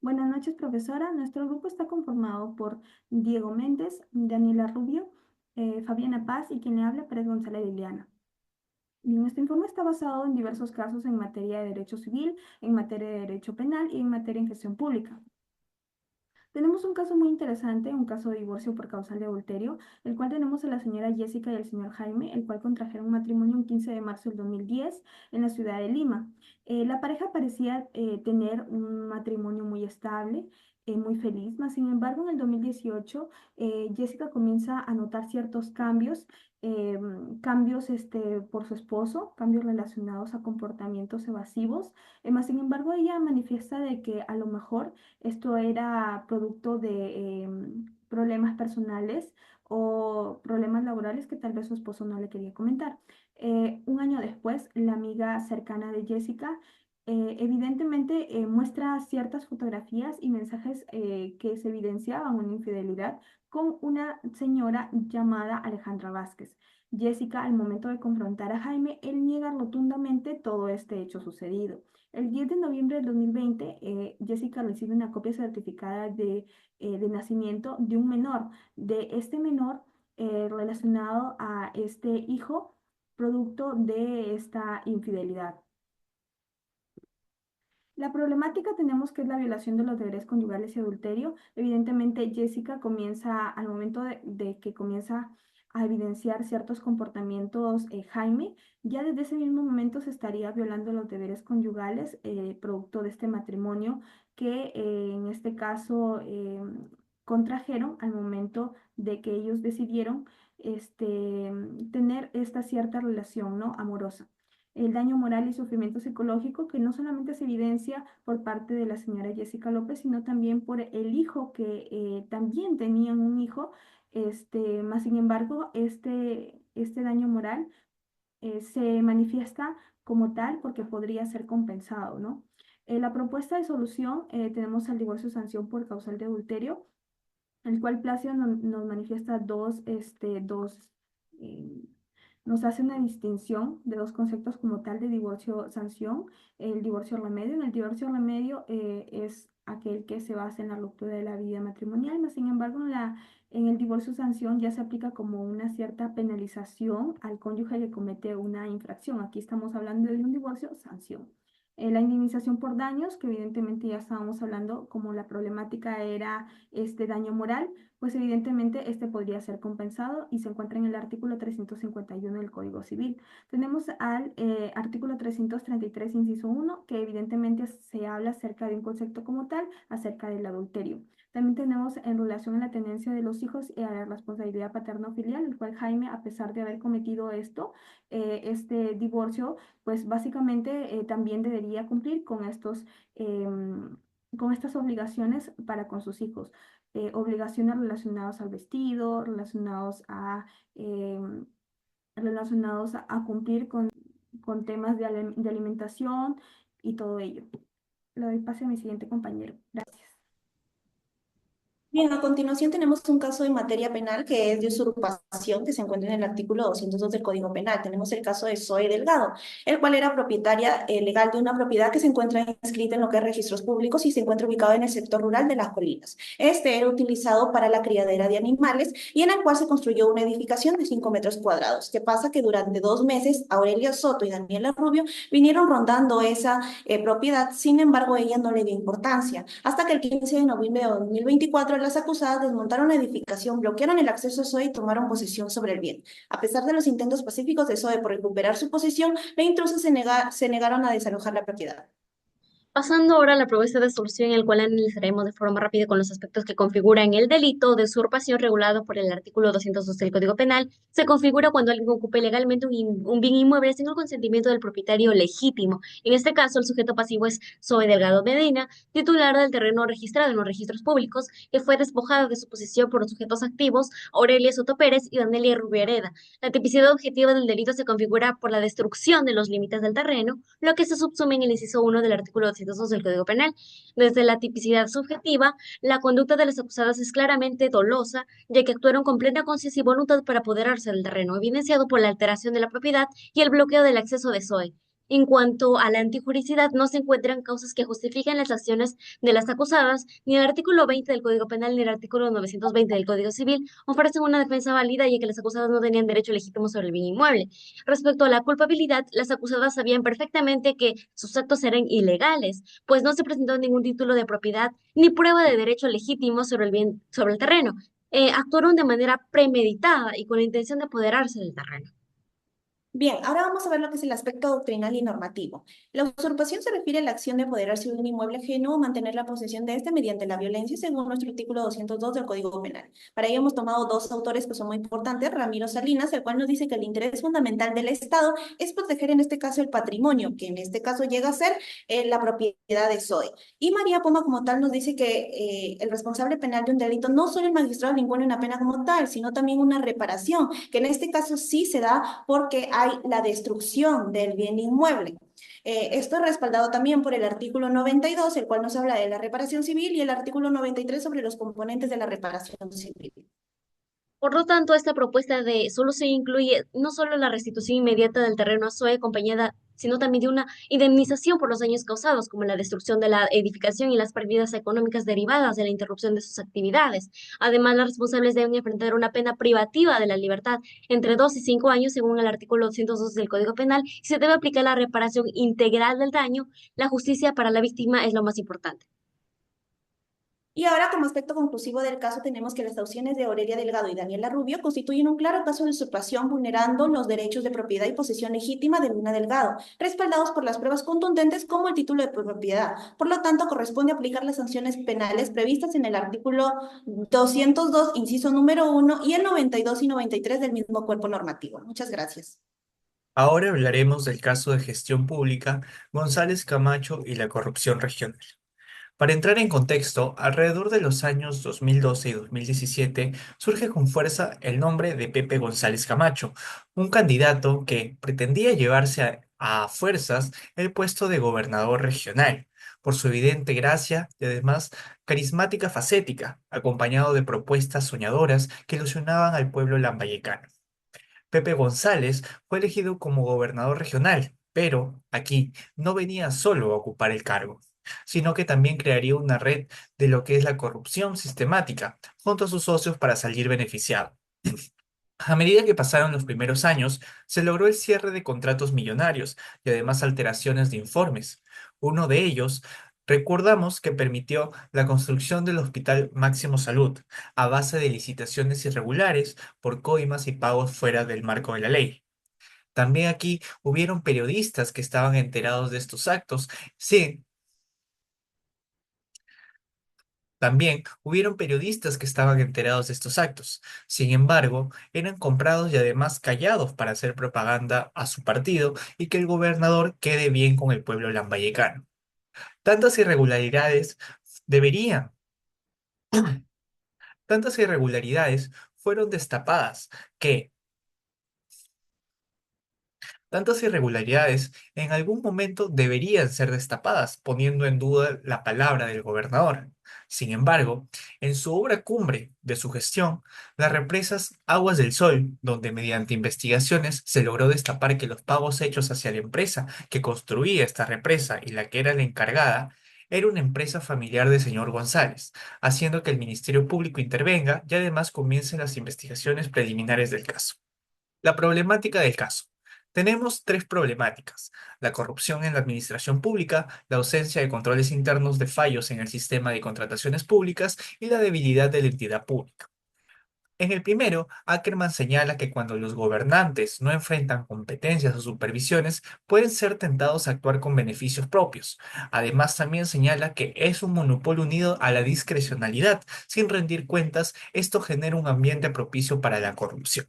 Buenas noches, profesora. Nuestro grupo está conformado por Diego Méndez, Daniela Rubio, Fabiana Paz y quien le habla, Pérez González Liliana. Bien, nuestro informe está basado en diversos casos en materia de derecho civil, en materia de derecho penal y en materia de gestión pública. Tenemos un caso muy interesante, un caso de divorcio por causal de adulterio, el cual tenemos a la señora Jessica y el señor Jaime, el cual contrajeron matrimonio un 15 de marzo del 2010 en la ciudad de Lima. La pareja parecía tener un matrimonio muy estable, muy feliz, mas sin embargo en el 2018 Jessica comienza a notar ciertos cambios, cambios por su esposo, cambios relacionados a comportamientos evasivos, mas sin embargo ella manifiesta de que a lo mejor esto era producto de problemas personales o problemas laborales que tal vez su esposo no le quería comentar. Un año después, la amiga cercana de Jessica evidentemente muestra ciertas fotografías y mensajes que se evidenciaban una infidelidad con una señora llamada Alejandra Vázquez. Jessica, al momento de confrontar a Jaime, él niega rotundamente todo este hecho sucedido. El 10 de noviembre del 2020, Jessica recibe una copia certificada de nacimiento de un menor, de este menor relacionado a este hijo, producto de esta infidelidad. La problemática tenemos que es la violación de los deberes conyugales y adulterio. Evidentemente, Jessica comienza, al momento de que comienza a evidenciar ciertos comportamientos, Jaime, ya desde ese mismo momento se estaría violando los deberes conyugales, producto de este matrimonio que en este caso contrajeron al momento de que ellos decidieron tener esta cierta relación, ¿no? Amorosa. El daño moral y sufrimiento psicológico que no solamente se evidencia por parte de la señora Jessica López, sino también por el hijo que también tenían un hijo, más sin embargo, este daño moral se manifiesta como tal porque podría ser compensado, ¿no? La propuesta de solución tenemos al divorcio sanción por causal de adulterio, el cual Placio nos manifiesta eh, nos hace una distinción de dos conceptos como tal de divorcio-sanción, el divorcio-remedio. En el divorcio-remedio es aquel que se basa en la ruptura de la vida matrimonial, mas sin embargo en el divorcio-sanción ya se aplica como una cierta penalización al cónyuge que comete una infracción. Aquí estamos hablando de un divorcio-sanción. La indemnización por daños, que evidentemente ya estábamos hablando, como la problemática era este daño moral, pues evidentemente este podría ser compensado y se encuentra en el artículo 351 del Código Civil. Tenemos al artículo 333, inciso uno, que evidentemente se habla acerca de un concepto como tal, acerca del adulterio. También tenemos en relación a la tenencia de los hijos y a la responsabilidad paterno-filial, el cual Jaime, a pesar de haber cometido esto, este divorcio, pues básicamente también debería cumplir con estas obligaciones para con sus hijos. Obligaciones relacionadas al vestido, em, relacionados a cumplir con temas de alimentación y todo ello. Le doy pase a mi siguiente compañero. Gracias. Bien, a continuación tenemos un caso de materia penal que es de usurpación que se encuentra en el artículo 202 del Código Penal. Tenemos el caso de Zoe Delgado, el cual era propietaria legal de una propiedad que se encuentra inscrita en lo que es registros públicos y se encuentra ubicado en el sector rural de Las Colinas. Este era utilizado para la criadera de animales y en el cual se construyó una edificación de 5 metros cuadrados. ¿Qué pasa? Que durante 2 meses Aurelia Soto y Daniela Rubio vinieron rondando esa propiedad, sin embargo ella no le dio importancia, hasta que el 15 de noviembre de 2024 las acusadas desmontaron la edificación, bloquearon el acceso a Zoe y tomaron posesión sobre el bien. A pesar de los intentos pacíficos de Zoe por recuperar su posesión, la intrusa se negaron a desalojar la propiedad. Pasando ahora a la propuesta de solución, en el cual analizaremos de forma rápida con los aspectos que configuran el delito de usurpación regulado por el artículo 202 del Código Penal, se configura cuando alguien ocupe legalmente un bien inmueble sin el consentimiento del propietario legítimo. En este caso, el sujeto pasivo es Zoe Delgado Medina, titular del terreno registrado en los registros públicos, que fue despojado de su posesión por los sujetos activos Aurelia Soto Pérez y Danelia Rubio Hereda. La tipicidad objetiva del delito se configura por la destrucción de los límites del terreno, lo que se subsume en el inciso 1 del artículo 202 del Código Penal. Desde la tipicidad subjetiva, la conducta de las acusadas es claramente dolosa, ya que actuaron con plena conciencia y voluntad para apoderarse del terreno, evidenciado por la alteración de la propiedad y el bloqueo del acceso de Zoe. En cuanto a la antijuricidad, no se encuentran causas que justifiquen las acciones de las acusadas, ni el artículo 20 del Código Penal ni el artículo 920 del Código Civil ofrecen una defensa válida, ya que las acusadas no tenían derecho legítimo sobre el bien inmueble. Respecto a la culpabilidad, las acusadas sabían perfectamente que sus actos eran ilegales, pues no se presentó ningún título de propiedad ni prueba de derecho legítimo sobre el bien, sobre el terreno. Actuaron de manera premeditada y con la intención de apoderarse del terreno. Bien, ahora vamos a ver lo que es el aspecto doctrinal y normativo. La usurpación se refiere a la acción de apoderarse de un inmueble ajeno o mantener la posesión de este mediante la violencia, según nuestro artículo 202 del Código Penal. Para ello hemos tomado dos autores que son muy importantes, Ramiro Salinas, el cual nos dice que el interés fundamental del Estado es proteger en este caso el patrimonio, que en este caso llega a ser la propiedad de Zoe. Y María Poma como tal nos dice que el responsable penal de un delito no solo el magistrado le impone una pena como tal, sino también una reparación, que en este caso sí se da porque hay la destrucción del bien inmueble. Esto es respaldado también por el artículo 92, el cual nos habla de la reparación civil, y el artículo 93 sobre los componentes de la reparación civil. Por lo tanto, esta propuesta de solución incluye no solo la restitución inmediata del terreno a SOE acompañada, sino también de una indemnización por los daños causados, como la destrucción de la edificación y las pérdidas económicas derivadas de la interrupción de sus actividades. Además, las responsables deben enfrentar una pena privativa de la libertad entre 2 y 5 años, según el artículo 202 del Código Penal, y se debe aplicar la reparación integral del daño. La justicia para la víctima es lo más importante. Y ahora, como aspecto conclusivo del caso, tenemos que las auciones de Aurelia Delgado y Daniela Rubio constituyen un claro caso de usurpación vulnerando los derechos de propiedad y posesión legítima de Luna Delgado, respaldados por las pruebas contundentes como el título de propiedad. Por lo tanto, corresponde aplicar las sanciones penales previstas en el artículo 202, inciso número 1, y el 92 y 93 del mismo cuerpo normativo. Muchas gracias. Ahora hablaremos del caso de gestión pública González Camacho y la corrupción regional. Para entrar en contexto, alrededor de los años 2012 y 2017 surge con fuerza el nombre de Pepe González Camacho, un candidato que pretendía llevarse a fuerzas el puesto de gobernador regional, por su evidente gracia y además carismática facética, acompañado de propuestas soñadoras que ilusionaban al pueblo lambayecano. Pepe González fue elegido como gobernador regional, pero aquí no venía solo a ocupar el cargo, sino que también crearía una red de lo que es la corrupción sistemática junto a sus socios para salir beneficiado. A medida que pasaron los primeros años, se logró el cierre de contratos millonarios y además alteraciones de informes. Uno de ellos, recordamos que permitió la construcción del Hospital Máximo Salud a base de licitaciones irregulares por coimas y pagos fuera del marco de la ley. También aquí hubieron periodistas que estaban enterados de estos actos. Sí, también hubieron periodistas que estaban enterados de estos actos. Sin embargo, eran comprados y además callados para hacer propaganda a su partido y que el gobernador quede bien con el pueblo lambayecano. Tantas irregularidades deberían, tantas irregularidades fueron destapadas que tantas irregularidades en algún momento deberían ser destapadas, poniendo en duda la palabra del gobernador. Sin embargo, en su obra cumbre de su gestión, las represas Aguas del Sol, donde mediante investigaciones se logró destapar que los pagos hechos hacia la empresa que construía esta represa y la que era la encargada, era una empresa familiar del señor González, haciendo que el Ministerio Público intervenga y además comiencen las investigaciones preliminares del caso. La problemática del caso. Tenemos tres problemáticas: la corrupción en la administración pública, la ausencia de controles internos de fallos en el sistema de contrataciones públicas y la debilidad de la entidad pública. En el primero, Ackerman señala que cuando los gobernantes no enfrentan competencias o supervisiones, pueden ser tentados a actuar con beneficios propios. Además, también señala que es un monopolio unido a la discrecionalidad. Sin rendir cuentas, esto genera un ambiente propicio para la corrupción.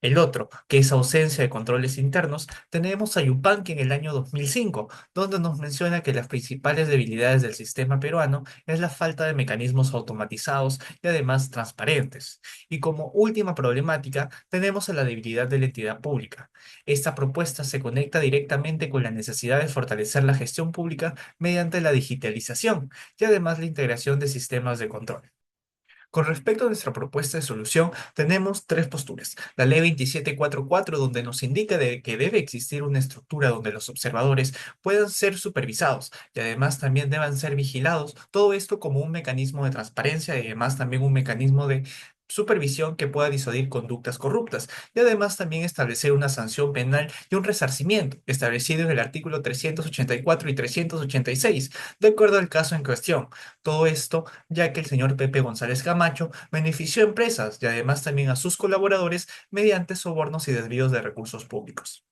El otro, que es ausencia de controles internos, tenemos a Yupanqui en el año 2005, donde nos menciona que las principales debilidades del sistema peruano es la falta de mecanismos automatizados y además transparentes. Y como última problemática, tenemos a la debilidad de la entidad pública. Esta propuesta se conecta directamente con la necesidad de fortalecer la gestión pública mediante la digitalización y además la integración de sistemas de control. Con respecto a nuestra propuesta de solución, tenemos tres posturas. La ley 2744, donde nos indica de que debe existir una estructura donde los observadores puedan ser supervisados y además también deban ser vigilados. Todo esto como un mecanismo de transparencia y además también un mecanismo de supervisión que pueda disuadir conductas corruptas y además también establecer una sanción penal y un resarcimiento establecido en el artículo 384 y 386, de acuerdo al caso en cuestión. Todo esto ya que el señor Pepe González Camacho benefició a empresas y además también a sus colaboradores mediante sobornos y desvíos de recursos públicos.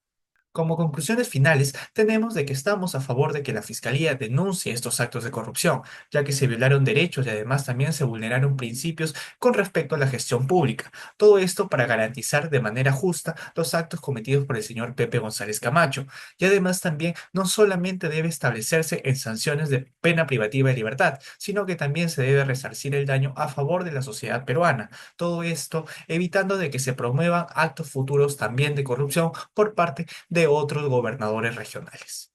Como conclusiones finales, tenemos de que estamos a favor de que la Fiscalía denuncie estos actos de corrupción, ya que se violaron derechos y además también se vulneraron principios con respecto a la gestión pública. Todo esto para garantizar de manera justa los actos cometidos por el señor Pepe González Camacho. Y además también no solamente debe establecerse en sanciones de pena privativa de libertad, sino que también se debe resarcir el daño a favor de la sociedad peruana. Todo esto evitando de que se promuevan actos futuros también de corrupción por parte de otros gobernadores regionales.